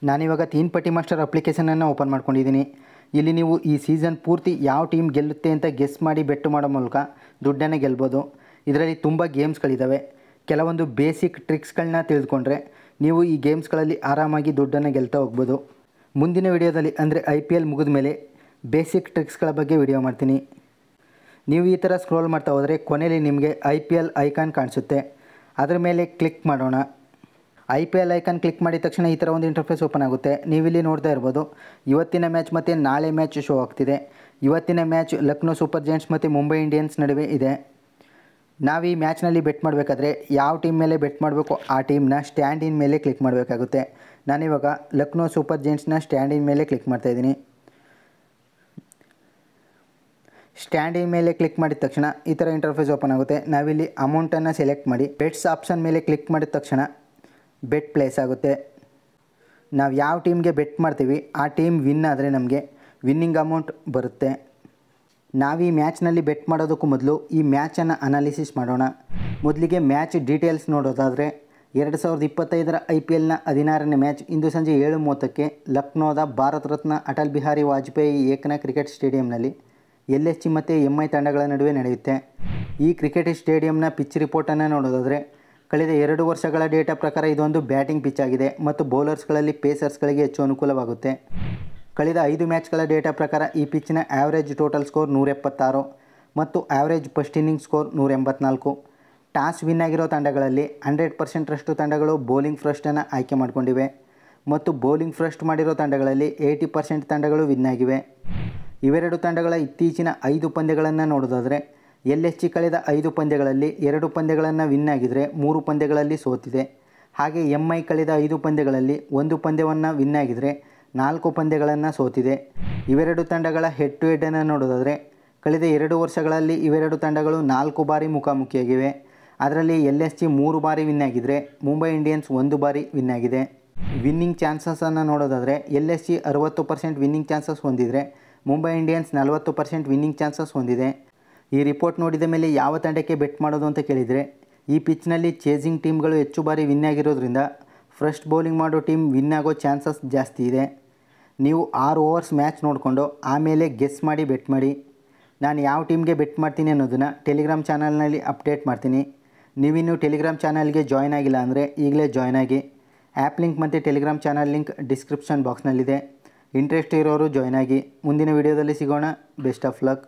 ನಾನಿವಾಗ ತೀನ್ ಪಟ್ಟಿ master ಅಪ್ಲಿಕೇಶನನ್ನು open ಮಾಡ್ಕೊಂಡಿದ್ದೀನಿ. ಇಲ್ಲಿ ನೀವು ಈ ಸೀಸನ್ ಪೂರ್ತಿ ಯಾವ ಟೀಮ್ ಗೆಲ್ಲುತ್ತೆ ಅಂತ ಗೆಸ್ ಮಾಡಿ ಬೆಟ್ಟು ಮಾಡೋ ಮೂಲಕ ದುಡ್ಡನ್ನು ಗೆಲ್ಬೋದು. ಇದರಲ್ಲಿ ತುಂಬ ಗೇಮ್ಸ್ಗಳಿದ್ದಾವೆ. ಕೆಲವೊಂದು ಬೇಸಿಕ್ ಟ್ರಿಕ್ಸ್ಗಳನ್ನ ತಿಳಿದುಕೊಂಡ್ರೆ ನೀವು ಈ ಗೇಮ್ಸ್ಗಳಲ್ಲಿ ಆರಾಮಾಗಿ ದುಡ್ಡನ್ನು ಗೆಲ್ತಾ ಹೋಗ್ಬೋದು. ಮುಂದಿನ ವಿಡಿಯೋದಲ್ಲಿ ಅಂದರೆ IPL ಮುಗಿದ ಮೇಲೆ ಬೇಸಿಕ್ ಟ್ರಿಕ್ಸ್ಗಳ ಬಗ್ಗೆ ವಿಡಿಯೋ ಮಾಡ್ತೀನಿ. ನೀವು ಈ ಥರ ಸ್ಕ್ರೋಲ್ ಮಾಡ್ತಾ ಹೋದರೆ ಕೊನೆಯಲ್ಲಿ ನಿಮಗೆ IPL ಐಕಾನ್ ಕಾಣಿಸುತ್ತೆ. ಅದರ ಮೇಲೆ ಕ್ಲಿಕ್ ಮಾಡೋಣ. IPL ಐಕಾನ್ ಕ್ಲಿಕ್ ಮಾಡಿದ ತಕ್ಷಣ ಈ ಥರ ಒಂದು ಇಂಟರ್ಫೇಸ್ ಓಪನ್ ಆಗುತ್ತೆ. ನೀವಿಲ್ಲಿ ನೋಡ್ತಾ ಇರ್ಬೋದು ಇವತ್ತಿನ ಮ್ಯಾಚ್ ಮತ್ತು ನಾಳೆ ಮ್ಯಾಚ್ ಶೋ ಆಗ್ತಿದೆ. ಇವತ್ತಿನ ಮ್ಯಾಚ್ ಲಕ್ನೋ ಸೂಪರ್ ಜೈಂಟ್ಸ್ ಮತ್ತು ಮುಂಬೈ ಇಂಡಿಯನ್ಸ್ ನಡುವೆ ಇದೆ. ನಾವು ಈ ಮ್ಯಾಚ್ನಲ್ಲಿ ಬೆಟ್ ಮಾಡಬೇಕಾದ್ರೆ ಯಾವ ಟೀಮ್ ಮೇಲೆ ಬೆಟ್ ಮಾಡಬೇಕು ಆ ಟೀಮ್ನ ಸ್ಟ್ಯಾಂಡ್ ಇನ್ ಮೇಲೆ ಕ್ಲಿಕ್ ಮಾಡಬೇಕಾಗುತ್ತೆ. ನಾನಿವಾಗ ಲಕ್ನೋ ಸೂಪರ್ ಜೈಂಟ್ಸ್ನ ಸ್ಟ್ಯಾಂಡ್ ಇನ್ ಮೇಲೆ ಕ್ಲಿಕ್ ಮಾಡ್ತಾಯಿದ್ದೀನಿ. ಸ್ಟ್ಯಾಂಡ್ ಇನ್ ಮೇಲೆ ಕ್ಲಿಕ್ ಮಾಡಿದ ತಕ್ಷಣ ಈ ಥರ ಇಂಟರ್ಫೇಸ್ ಓಪನ್ ಆಗುತ್ತೆ. ನಾವಿಲ್ಲಿ ಅಮೌಂಟನ್ನು ಸೆಲೆಕ್ಟ್ ಮಾಡಿ ಬೆಟ್ಸ್ ಆಪ್ಷನ್ ಮೇಲೆ ಕ್ಲಿಕ್ ಮಾಡಿದ ತಕ್ಷಣ ಬೆಟ್ ಪ್ಲೇಸ್ ಆಗುತ್ತೆ. ನಾವು ಯಾವ ಟೀಮ್ಗೆ ಬೆಟ್ ಮಾಡ್ತೀವಿ ಆ ಟೀಮ್ ವಿನ್ ಆದರೆ ನಮಗೆ ವಿನ್ನಿಂಗ್ ಅಮೌಂಟ್ ಬರುತ್ತೆ. ನಾವು ಈ ಮ್ಯಾಚ್ನಲ್ಲಿ ಬೆಟ್ ಮಾಡೋದಕ್ಕೂ ಮೊದಲು ಈ ಮ್ಯಾಚನ್ನು ಅನಾಲಿಸಿಸ್ ಮಾಡೋಣ. ಮೊದಲಿಗೆ ಮ್ಯಾಚ್ ಡೀಟೇಲ್ಸ್ ನೋಡೋದಾದರೆ 2025ರ IPLನ 16ನೇ ಮ್ಯಾಚ್ ಇಂದು ಸಂಜೆ 7:30ಕ್ಕೆ ಲಕ್ನೋದ ಭಾರತ ರತ್ನ ಅಟಲ್ ಬಿಹಾರಿ ವಾಜಪೇಯಿ ಏಕನಾ ಕ್ರಿಕೆಟ್ ಸ್ಟೇಡಿಯಂನಲ್ಲಿ LSG ಮತ್ತು MI ತಂಡಗಳ ನಡುವೆ ನಡೆಯುತ್ತೆ. ಈ ಕ್ರಿಕೆಟ್ ಸ್ಟೇಡಿಯಂನ ಪಿಚ್ ರಿಪೋರ್ಟನ್ನು ನೋಡೋದಾದರೆ ಕಳೆದ 2 ವರ್ಷಗಳ ಡೇಟಾ ಪ್ರಕಾರ ಇದೊಂದು ಬ್ಯಾಟಿಂಗ್ ಪಿಚ್ ಆಗಿದೆ ಮತ್ತು ಬೌಲರ್ಸ್ಗಳಲ್ಲಿ ಪೇಸರ್ಸ್ಗಳಿಗೆ ಹೆಚ್ಚು ಅನುಕೂಲವಾಗುತ್ತೆ. ಕಳೆದ 5 ಮ್ಯಾಚ್ಗಳ ಡೇಟಾ ಪ್ರಕಾರ ಈ ಪಿಚ್ನ ಆ್ಯಾವ್ರೇಜ್ ಟೋಟಲ್ ಸ್ಕೋರ್ 176 ಮತ್ತು average first inning score 184. Toss win ಆಗಿರೋ ತಂಡಗಳಲ್ಲಿ 100%ರಷ್ಟು ತಂಡಗಳು ಬೌಲಿಂಗ್ ಫಸ್ಟನ್ನು ಆಯ್ಕೆ ಮಾಡಿಕೊಂಡಿವೆ ಮತ್ತು ಬೌಲಿಂಗ್ ಫಸ್ಟ್ ಮಾಡಿರೋ ತಂಡಗಳಲ್ಲಿ 80% ತಂಡಗಳು ವಿನ್ ಆಗಿವೆ. ಇವೆರಡು ತಂಡಗಳ ಇತ್ತೀಚಿನ 5 ಪಂದ್ಯಗಳನ್ನು ನೋಡೋದಾದರೆ LSG ಕಳೆದ 5 ಪಂದ್ಯಗಳಲ್ಲಿ 2 ಪಂದ್ಯಗಳನ್ನು ವಿನ್ ಆಗಿದ್ದರೆ 3 ಪಂದ್ಯಗಳಲ್ಲಿ ಸೋತಿದೆ. ಹಾಗೆ MI ಕಳೆದ 5 ಪಂದ್ಯಗಳಲ್ಲಿ 1 ಪಂದ್ಯವನ್ನು ವಿನ್ ಆಗಿದ್ದರೆ 4 ಪಂದ್ಯಗಳನ್ನು ಸೋತಿದೆ. ಇವೆರಡು ತಂಡಗಳ ಹೆಡ್ ಟು ಹೆಡ್ಡನ್ನು ನೋಡೋದಾದರೆ ಕಳೆದ 2 ವರ್ಷಗಳಲ್ಲಿ ಇವೆರಡು ತಂಡಗಳು 4 ಬಾರಿ ಮುಖಾಮುಖಿಯಾಗಿವೆ. ಅದರಲ್ಲಿ LSG 3 ಬಾರಿ ವಿನ್ ಆಗಿದ್ದರೆ ಮುಂಬೈ ಇಂಡಿಯನ್ಸ್ 1 ಬಾರಿ ವಿನ್ ಆಗಿದೆ. ವಿನ್ನಿಂಗ್ ಚಾನ್ಸಸನ್ನು ನೋಡೋದಾದರೆ LSG 60% ವಿನ್ನಿಂಗ್ ಚಾನ್ಸಸ್ ಹೊಂದಿದರೆ ಮುಂಬೈ ಇಂಡಿಯನ್ಸ್ 40% ವಿನ್ನಿಂಗ್ ಚಾನ್ಸಸ್ ಹೊಂದಿದೆ. ಈ ರಿಪೋರ್ಟ್ ನೋಡಿದ ಮೇಲೆ ಯಾವ ತಂಡಕ್ಕೆ ಬೆಟ್ ಮಾಡೋದು ಅಂತ ಕೇಳಿದರೆ ಈ ಪಿಚ್ನಲ್ಲಿ ಚೇಸಿಂಗ್ ಟೀಮ್ಗಳು ಹೆಚ್ಚು ಬಾರಿ ವಿನ್ ಆಗಿರೋದ್ರಿಂದ ಫಸ್ಟ್ ಬೌಲಿಂಗ್ ಮಾಡೋ ಟೀಮ್ ವಿನ್ ಆಗೋ ಚಾನ್ಸಸ್ ಜಾಸ್ತಿ ಇದೆ. ನೀವು 6 ಓವರ್ಸ್ ಮ್ಯಾಚ್ ನೋಡಿಕೊಂಡು ಆಮೇಲೆ ಗೆಸ್ ಮಾಡಿ ಬೆಟ್ ಮಾಡಿ. ನಾನು ಯಾವ ಟೀಮ್ಗೆ ಬೆಟ್ ಮಾಡ್ತೀನಿ ಅನ್ನೋದನ್ನು ಟೆಲಿಗ್ರಾಮ್ ಚಾನಲ್ನಲ್ಲಿ ಅಪ್ಡೇಟ್ ಮಾಡ್ತೀನಿ. ನೀವಿನ್ನೂ ಟೆಲಿಗ್ರಾಮ್ ಚಾನಲ್ಗೆ ಜಾಯ್ನ್ ಆಗಿಲ್ಲ ಅಂದರೆ ಈಗಲೇ ಜಾಯ್ನ್ ಆಗಿ. ಆ್ಯಪ್ ಲಿಂಕ್ ಮತ್ತು ಟೆಲಿಗ್ರಾಮ್ ಚಾನಲ್ ಲಿಂಕ್ ಡಿಸ್ಕ್ರಿಪ್ಷನ್ ಬಾಕ್ಸ್ನಲ್ಲಿದೆ. ಇಂಟ್ರೆಸ್ಟ್ ಇರೋರು ಜಾಯ್ನ್ ಆಗಿ. ಮುಂದಿನ ವಿಡಿಯೋದಲ್ಲಿ ಸಿಗೋಣ. Best of luck.